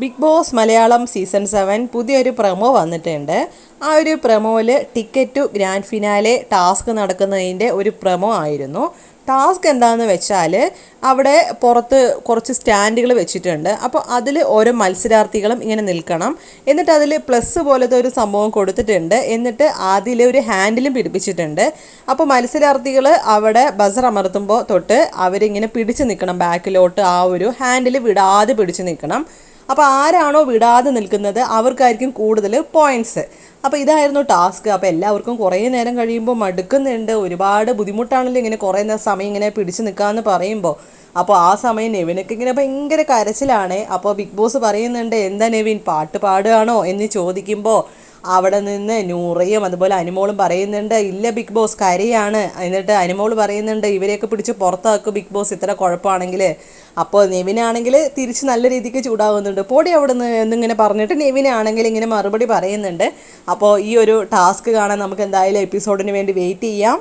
Big boss Malayalam season 7 പുതിയൊരു promo വന്നിട്ടുണ്ട്. ആ ഒരു പ്രൊമോയിൽ ticket to grand finale task നടക്കുന്നതിൻ്റെ ഒരു പ്രൊമോ ആയിരുന്നു. ടാസ്ക് എന്താണെന്ന് വെച്ചാൽ അവിടെ പുറത്ത് കുറച്ച് സ്റ്റാൻഡുകൾ വെച്ചിട്ടുണ്ട്. അപ്പോൾ അതിൽ ഓരോ മത്സരാർത്ഥികളും ഇങ്ങനെ നിൽക്കണം. എന്നിട്ട് അതിൽ പ്ലസ് പോലത്തെ ഒരു സംഭവം കൊടുത്തിട്ടുണ്ട്. എന്നിട്ട് അതിൽ ഒരു ഹാൻഡിലും പിടിപ്പിച്ചിട്ടുണ്ട്. അപ്പോൾ മത്സരാർത്ഥികൾ അവിടെ ബസർ അമർത്തുമ്പോൾ തൊട്ട് അവരിങ്ങനെ പിടിച്ച് നിൽക്കണം. ബാക്കിലോട്ട് ആ ഒരു ഹാൻഡിൽ വിടാതെ പിടിച്ച് നിൽക്കണം. അപ്പോൾ ആരാണോ വിടാതെ നിൽക്കുന്നത് അവർക്കായിരിക്കും കൂടുതൽ പോയിൻറ്റ്സ്. അപ്പോൾ ഇതായിരുന്നു ടാസ്ക്. അപ്പോൾ എല്ലാവർക്കും കുറേ നേരം കഴിയുമ്പോൾ മടുക്കുന്നുണ്ട്. ഒരുപാട് ബുദ്ധിമുട്ടാണല്ലോ ഇങ്ങനെ കുറേ സമയം ഇങ്ങനെ പിടിച്ച് നിൽക്കാമെന്ന് പറയുമ്പോൾ. അപ്പോൾ ആ സമയം നെവിനൊക്കെ ഇങ്ങനെ ഭയങ്കര കരച്ചിലാണ്. അപ്പോൾ ബിഗ് ബോസ് പറയുന്നുണ്ട്, എന്താ നെവിൻ പാട്ട് പാടുകയാണോ എന്ന് ചോദിക്കുമ്പോൾ അവിടെ നിന്ന് നൂറയും അതുപോലെ അനുമോളും പറയുന്നുണ്ട്, ഇല്ല ബിഗ് ബോസ് കരയാണ്. എന്നിട്ട് അനുമോൾ പറയുന്നുണ്ട്, ഇവരെയൊക്കെ പിടിച്ച് പുറത്താക്കും ബിഗ് ബോസ് ഇത്ര കുഴപ്പമാണെങ്കിൽ. അപ്പോൾ നെവിനാണെങ്കിൽ തിരിച്ച് നല്ല രീതിക്ക് ചൂടാകുന്നുണ്ട്, പോടി അവിടെ നിന്ന് എന്നിങ്ങനെ പറഞ്ഞിട്ട് നെവിനാണെങ്കിൽ ഇങ്ങനെ മറുപടി പറയുന്നുണ്ട്. അപ്പോൾ ഈ ഒരു ടാസ്ക് കാണാൻ നമുക്ക് എന്തായാലും എപ്പിസോഡിന് വേണ്ടി വെയിറ്റ് ചെയ്യാം.